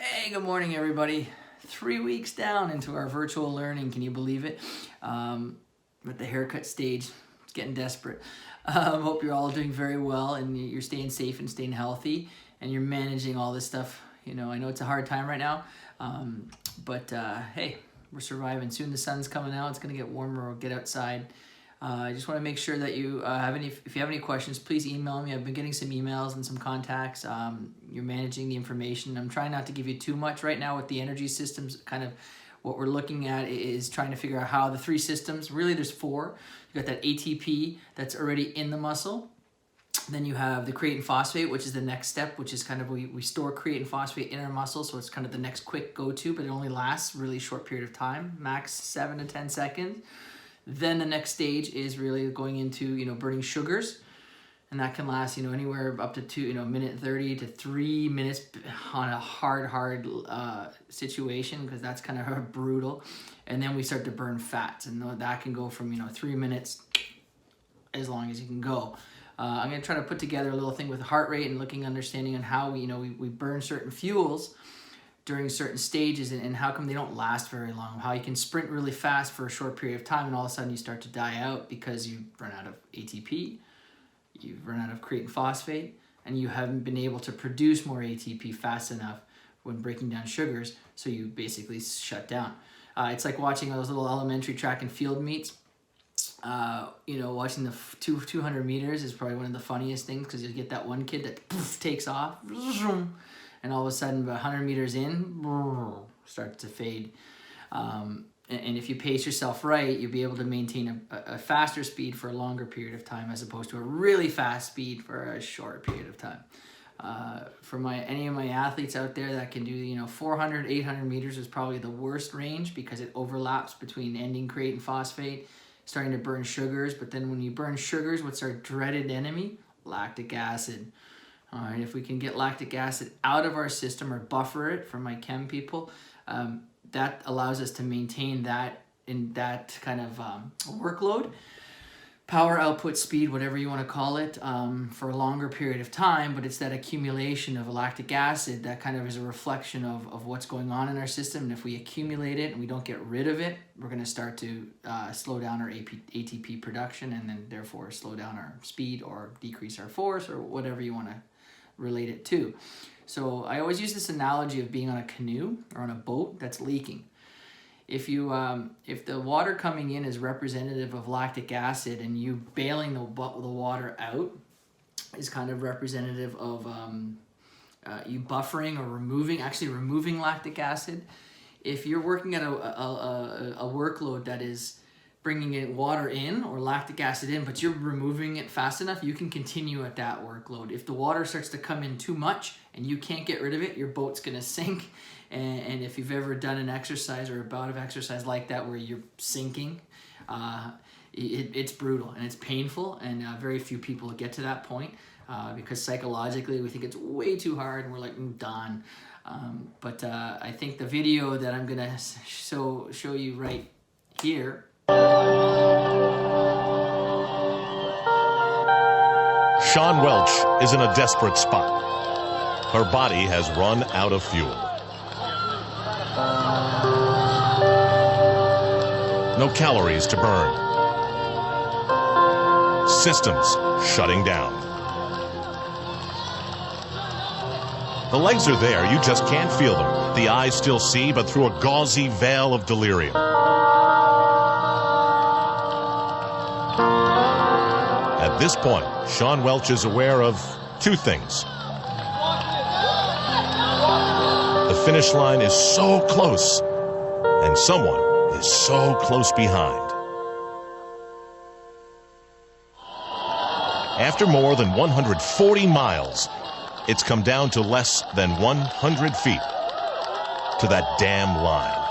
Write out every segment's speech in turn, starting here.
Hey, good morning, everybody. 3 weeks down into our virtual learning. Can you believe it? At the haircut stage, it's getting desperate. Hope you're all doing very well and you're staying safe and staying healthy and you're managing all this stuff. You know, I know it's a hard time right now, but hey, we're surviving. Soon the sun's coming out. It's going to get warmer. We'll get outside. I just want to make sure that you if you have any questions, please email me. I've been getting some emails and some contacts. You're managing the information. I'm trying not to give you too much right now with the energy systems. Kind of what we're looking at is trying to figure out how the three systems, really there's four. You got that ATP that's already in the muscle. Then you have the creatine phosphate, which is the next step, which is kind of we store creatine phosphate in our muscle. So it's kind of the next quick go-to, but it only lasts a really short period of time, max 7 to 10 seconds. Then the next stage is really going into, burning sugars. And that can last, anywhere up to minute 30 to 3 minutes on a hard situation, because that's kind of brutal. And then we start to burn fats, and that can go from, 3 minutes as long as you can go. I'm going to try to put together a little thing with heart rate and understanding on how we burn certain fuels during certain stages and how come they don't last very long. How you can sprint really fast for a short period of time and all of a sudden you start to die out because you run out of ATP, you've run out of creatine phosphate, and you haven't been able to produce more ATP fast enough when breaking down sugars, so you basically shut down. It's like watching those little elementary track and field meets. Watching the 200 meters is probably one of the funniest things, because you get that one kid that takes off, and all of a sudden, about 100 meters in, starts to fade. And if you pace yourself right, you'll be able to maintain a faster speed for a longer period of time, as opposed to a really fast speed for a short period of time. For any of my athletes out there that can do 400, 800 meters is probably the worst range, because it overlaps between ending creatine phosphate, starting to burn sugars. But then when you burn sugars, what's our dreaded enemy? Lactic acid. All right, if we can get lactic acid out of our system or buffer it, for my chem people, that allows us to maintain that in that kind of workload, power output speed, whatever you want to call it, for a longer period of time. But it's that accumulation of lactic acid that kind of is a reflection of what's going on in our system. And if we accumulate it and we don't get rid of it, we're going to start to slow down our ATP production, and then therefore slow down our speed or decrease our force, or whatever you want to relate it to. So I always use this analogy of being on a canoe or on a boat that's leaking. If the water coming in is representative of lactic acid, and you bailing the water out is kind of representative of you buffering or removing lactic acid. If you're working at a workload that is bringing water in or lactic acid in, but you're removing it fast enough, you can continue at that workload. If the water starts to come in too much and you can't get rid of it, your boat's going to sink. And if you've ever done an exercise or a bout of exercise like that where you're sinking, it's brutal and it's painful, and very few people get to that point, because psychologically we think it's way too hard and we're like, done. But I think the video that I'm going to show you right here. Shawn Welch is in a desperate spot. Her body has run out of fuel. No calories to burn. Systems shutting down. The legs are there, you just can't feel them. The eyes still see, but through a gauzy veil of delirium. At this point, Shawn Welch is aware of two things. The finish line is so close, and someone is so close behind. After more than 140 miles, it's come down to less than 100 feet to that damn line.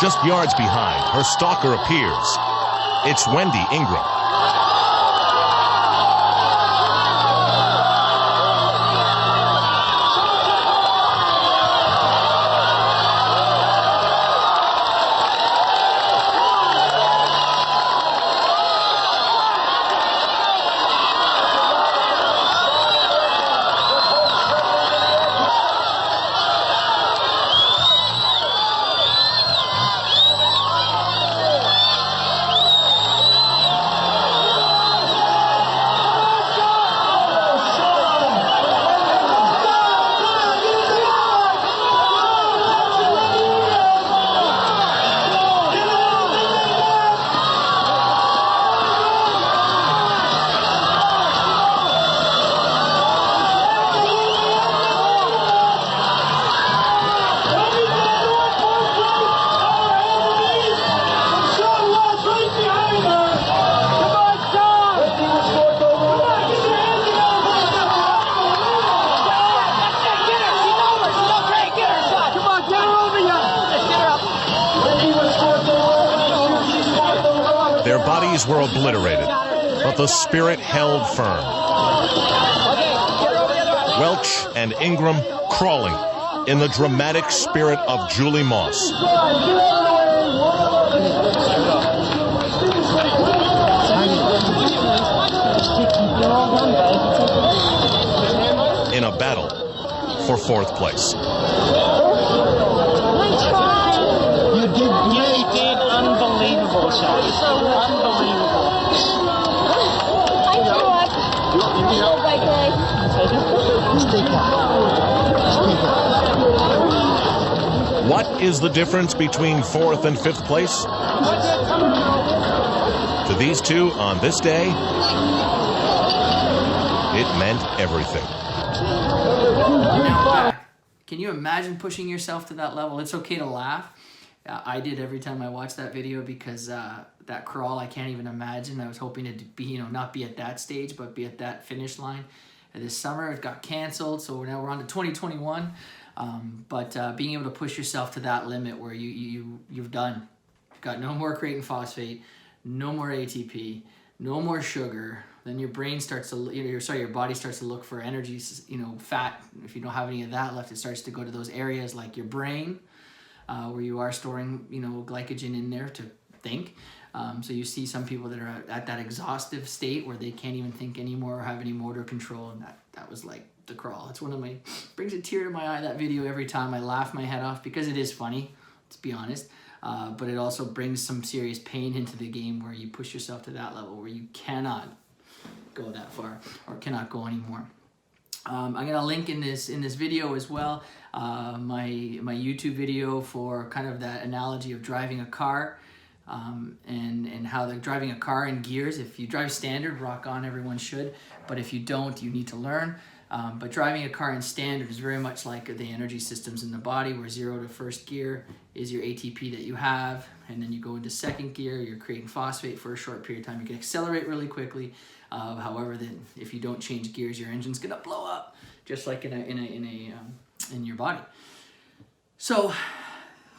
Just yards behind, her stalker appears. It's Wendy Ingram. Their bodies were obliterated, but the spirit held firm. Welch and Ingram crawling in the dramatic spirit of Julie Moss. In a battle for 4th place. You did unbelievable, Shelly. Unbelievable. What is the difference between 4th and 5th place? To these two on this day, it meant everything. Can you imagine pushing yourself to that level? It's okay to laugh. I did every time I watched that video because that crawl, I can't even imagine. I was hoping to be, not be at that stage, but be at that finish line. And this summer it got canceled, so now we're on to 2021. But being able to push yourself to that limit where you've done, you've got no more creatine phosphate, no more ATP, no more sugar. Then your brain starts to, your body starts to look for energy, fat. If you don't have any of that left, it starts to go to those areas like your brain, where you are storing, glycogen in there to think. So you see some people that are at that exhaustive state where they can't even think anymore or have any motor control, and that was like the crawl. It's brings a tear to my eye, that video, every time. I laugh my head off because it is funny, let's be honest. But it also brings some serious pain into the game where you push yourself to that level where you cannot go that far or cannot go anymore. I'm gonna link in this video as well my YouTube video for kind of that analogy of driving a car, and how they're driving a car in gears. If you drive standard, rock on, everyone should, but if you don't, you need to learn. But driving a car in standard is very much like the energy systems in the body, where 0 to 1st gear is your ATP that you have, and then you go into 2nd gear, you're creating phosphate for a short period of time. You can accelerate really quickly. However, then if you don't change gears, your engine's gonna blow up, just like in your body. So,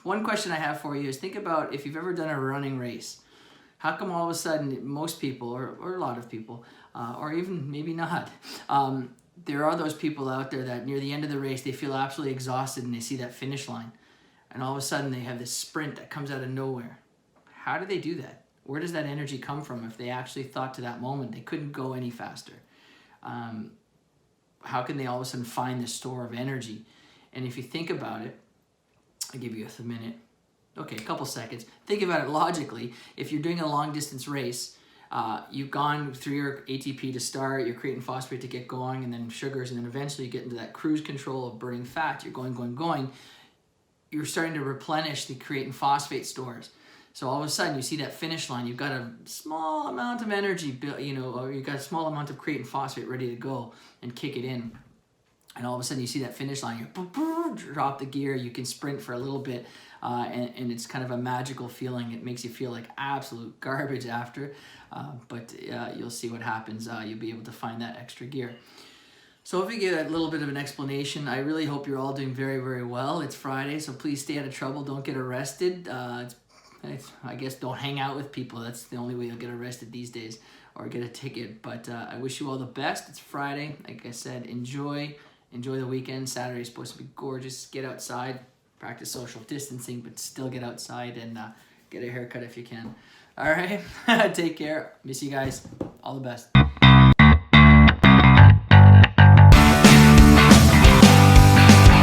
one question I have for you is, think about if you've ever done a running race. How come all of a sudden most people, or a lot of people, or even maybe not, there are those people out there that near the end of the race, they feel absolutely exhausted and they see that finish line. And all of a sudden they have this sprint that comes out of nowhere. How do they do that? Where does that energy come from if they actually thought to that moment they couldn't go any faster? How can they all of a sudden find this store of energy? And if you think about it, I'll give you a minute. Okay, a couple seconds. Think about it logically. If you're doing a long distance race, you've gone through your ATP to start, you're creating phosphate to get going, and then sugars, and then eventually you get into that cruise control of burning fat. You're going. You're starting to replenish the creatine phosphate stores. So all of a sudden you see that finish line, you've got a small amount of energy, or you've got a small amount of creatine phosphate ready to go and kick it in. And all of a sudden you see that finish line, you drop the gear, you can sprint for a little bit, and it's kind of a magical feeling. It makes you feel like absolute garbage after, but you'll see what happens. You'll be able to find that extra gear. So if you get a little bit of an explanation, I really hope you're all doing very, very well. It's Friday, so please stay out of trouble. Don't get arrested. I guess don't hang out with people. That's the only way you'll get arrested these days, or get a ticket. But I wish you all the best. It's Friday. Like I said, enjoy the weekend. Saturday is supposed to be gorgeous. Get outside, practice social distancing, but still get outside and get a haircut if you can. All right, take care. Miss you guys. All the best.